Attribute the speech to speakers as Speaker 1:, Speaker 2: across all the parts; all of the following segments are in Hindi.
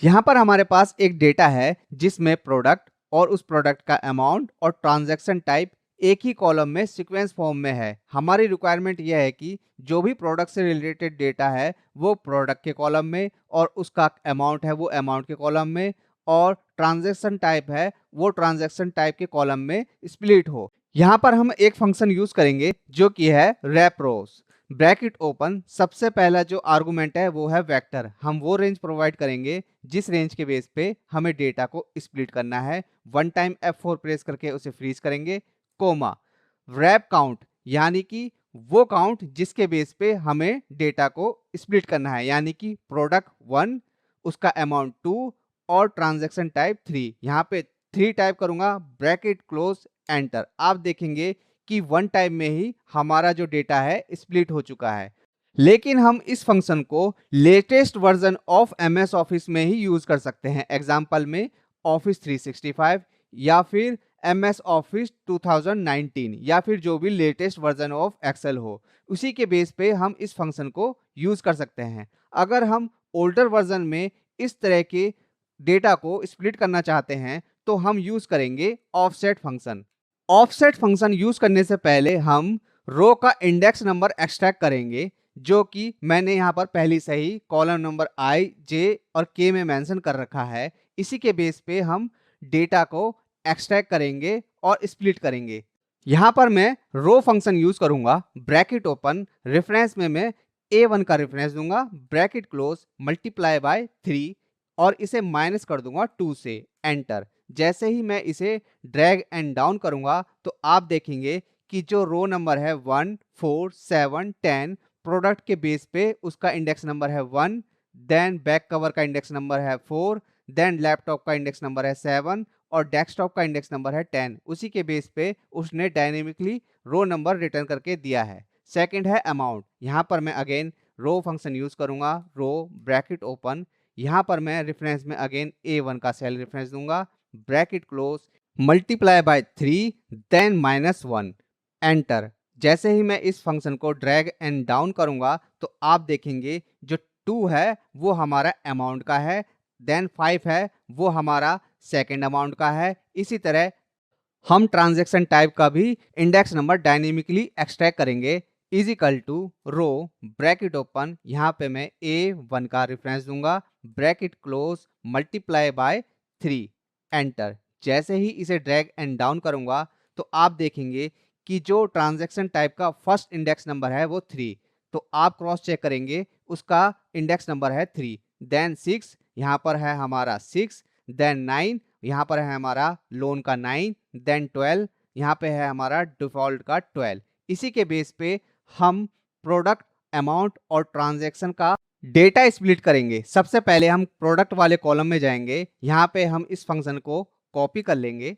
Speaker 1: यहाँ पर हमारे पास एक डेटा है जिसमें प्रोडक्ट और उस प्रोडक्ट का अमाउंट और ट्रांजैक्शन टाइप एक ही कॉलम में सीक्वेंस फॉर्म में है। हमारी रिक्वायरमेंट यह है कि जो भी प्रोडक्ट से रिलेटेड डेटा है वो प्रोडक्ट के कॉलम में, और उसका अमाउंट है वो अमाउंट के कॉलम में, और ट्रांजैक्शन टाइप है वो ट्रांजैक्शन टाइप के कॉलम में स्प्लिट हो। यहाँ पर हम एक फंक्शन यूज करेंगे जो कि है रैप रोज। ब्रैकेट ओपन, सबसे पहला जो आर्गुमेंट है वो है वेक्टर। हम वो रेंज प्रोवाइड करेंगे जिस रेंज के बेस पे हमें डेटा को स्प्लिट करना है। वन टाइम F4 प्रेस करके उसे फ्रीज करेंगे, कोमा रैप काउंट, यानी कि वो काउंट जिसके बेस पे हमें डेटा को स्प्लिट करना है, यानी कि प्रोडक्ट 1, उसका अमाउंट 2 और ट्रांजैक्शन टाइप 3। यहाँ पे 3 टाइप करूंगा, ब्रैकेट क्लोज एंटर। आप देखेंगे कि वन टाइम में ही हमारा जो डेटा है स्प्लिट हो चुका है। लेकिन हम इस फंक्शन को latest version of MS office में ही यूज कर सकते हैं। एग्जांपल में ऑफिस 365 या फिर एमएस ऑफिस 2019 या फिर जो भी लेटेस्ट वर्जन ऑफ एक्सेल हो, उसी के बेस पे हम इस फंक्शन को यूज कर सकते हैं। अगर हम ओल्डर वर्जन में इस तरह के डेटा को स्प्लिट करना चाहते हैं तो हम यूज करेंगे offset function. Offset function use करने से पहले हम रो का इंडेक्स नंबर एक्सट्रैक्ट करेंगे, जो कि मैंने यहाँ पर पहले से ही कॉलम नंबर आई, जे और के में मेंशन कर रखा है। इसी के बेस पे हम डेटा को एक्सट्रैक्ट करेंगे और स्प्लिट करेंगे। यहाँ पर मैं रो फंक्शन यूज करूंगा, ब्रैकेट ओपन, रेफरेंस में मैं A1 का रेफरेंस दूंगा, ब्रैकेट क्लोज, मल्टीप्लाई बाय 3 और इसे माइनस कर दूंगा 2 से, एंटर। जैसे ही मैं इसे ड्रैग एंड डाउन करूंगा तो आप देखेंगे कि जो रो नंबर है 1, 4, 7, 10, प्रोडक्ट के बेस पे उसका इंडेक्स नंबर है 1, देन बैक कवर का इंडेक्स नंबर है 4, देन लैपटॉप का इंडेक्स नंबर है 7 और डेस्कटॉप का इंडेक्स नंबर है 10। उसी के बेस पे उसने डायनेमिकली रो नंबर रिटर्न करके दिया है। सेकंड है अमाउंट। यहाँ पर मैं अगेन रो फंक्शन यूज करूंगा, रो ब्रैकेट ओपन, यहाँ पर मैं रेफरेंस में अगेन A1 का सेल रेफरेंस दूंगा, bracket close, multiply by 3 then -1, enter. जैसे ही मैं इस फंक्शन को ड्रैग एंड डाउन करूंगा तो आप देखेंगे जो 2 है वो हमारा अमाउंट का है, देन 5 है वो हमारा सेकंड अमाउंट का है। इसी तरह हम ट्रांजैक्शन टाइप का भी इंडेक्स नंबर डायनेमिकली एक्सट्रैक्ट करेंगे, is equal to row bracket open, यहाँ पे मैं A1 का रेफरेंस दूंगा, bracket close, multiply by 3, enter. जैसे ही इसे ड्रैग एंड डाउन करूंगा तो आप देखेंगे कि जो ट्रांजैक्शन टाइप का फर्स्ट इंडेक्स नंबर है वो 3, तो आप क्रॉस चेक करेंगे उसका इंडेक्स नंबर है 3, देन 6, यहाँ पर है हमारा 6, देन 9, यहाँ पर है हमारा लोन का 9, देन 12, यहाँ पे है हमारा डिफॉल्ट का 12। इसी के बेस पे हम प्रोडक्ट, अमाउंट और ट्रांजैक्शन का डेटा स्प्लिट करेंगे। सबसे पहले हम प्रोडक्ट वाले कॉलम में जाएंगे, यहाँ पे हम इस फंक्शन को कॉपी कर लेंगे।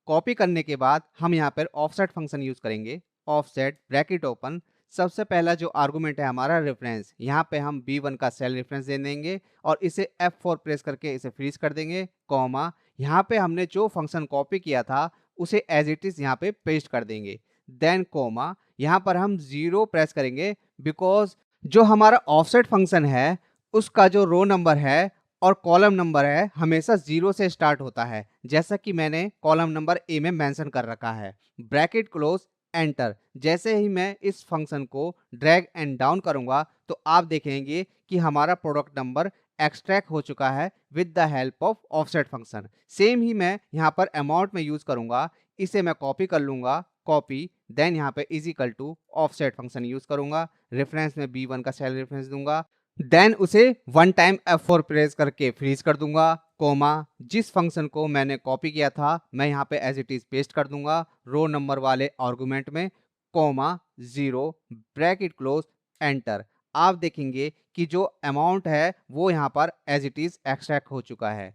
Speaker 1: कॉपी करने के बाद हम यहाँ पर ऑफसेट फंक्शन यूज करेंगे, ऑफसेट ब्रैकेट ओपन, सबसे पहला जो आर्गुमेंट है हमारा रेफरेंस, यहाँ पे हम B1 का सेल रेफरेंस दे देंगे और इसे F4 प्रेस करके इसे फ्रीज कर देंगे, कॉमा, यहाँ पे हमने जो फंक्शन कॉपी किया था उसे एज इट इज यहाँ पे पेस्ट कर देंगे, देन कोमा, यहाँ पर हम 0 प्रेस करेंगे बिकॉज जो हमारा ऑफसेट फंक्शन है उसका जो रो नंबर है और कॉलम नंबर है हमेशा 0 से स्टार्ट होता है, जैसा कि मैंने कॉलम नंबर A में मेंशन कर रखा है। Bracket close, enter. जैसे ही मैं इस फंक्शन को ड्रैग एंड डाउन करूंगा तो आप देखेंगे कि हमारा प्रोडक्ट नंबर एक्सट्रैक्ट हो चुका है with the help of offset function. Same ही मैं यहाँ पर अमाउंट में यूज करूंगा, इसे मैं कॉपी कर लूंगा, कॉपी, देन यहाँ पे is equal to offset function use करूंगा, रेफरेंस में B1 का सेल रेफरेंस दूंगा, देन उसे वन टाइम F4 प्रेस करके फ्रीज कर दूंगा, कोमा, जिस फंक्शन को मैंने कॉपी किया था मैं यहाँ पे एज इट इज पेस्ट कर दूंगा रो नंबर वाले आर्गुमेंट में, कोमा, 0, ब्रैकेट क्लोज, एंटर। आप देखेंगे कि जो अमाउंट है वो यहाँ पर एज इट इज एक्सट्रैक्ट हो चुका है।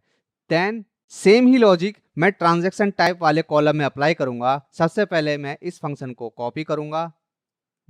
Speaker 1: देन सेम ही लॉजिक मैं ट्रांजैक्शन टाइप वाले कॉलम में अप्लाई करूंगा। सबसे पहले मैं इस फंक्शन को कॉपी करूंगा,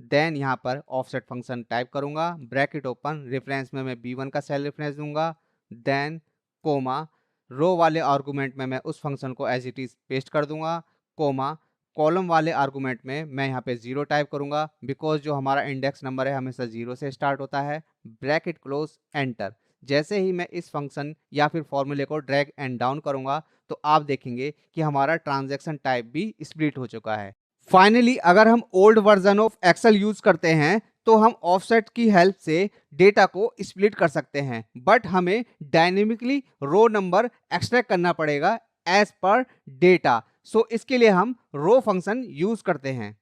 Speaker 1: देन यहाँ पर ऑफसेट फंक्शन टाइप करूंगा, ब्रैकेट ओपन, रेफरेंस में मैं B1 का सेल रेफरेंस दूंगा, देन कोमा, रो वाले आर्गुमेंट में मैं उस फंक्शन को एज इट इज पेस्ट कर दूंगा, कोमा, कॉलम वाले आर्गुमेंट में मैं यहाँ पे 0 टाइप करूंगा बिकॉज जो हमारा इंडेक्स नंबर है हमेशा 0 से स्टार्ट होता है, ब्रैकेट क्लोज, एंटर। जैसे ही मैं इस फंक्शन या फिर फॉर्मूले को ड्रैग एंड डाउन करूंगा तो आप देखेंगे कि हमारा ट्रांजैक्शन टाइप भी स्प्लिट हो चुका है। फाइनली अगर हम old version of Excel use करते हैं तो हम ऑफसेट की हेल्प से डेटा को स्प्लिट कर सकते हैं, बट हमें डायनेमिकली रो नंबर एक्सट्रैक्ट करना पड़ेगा एज पर डेटा। सो इसके लिए हम रो फंक्शन यूज करते हैं।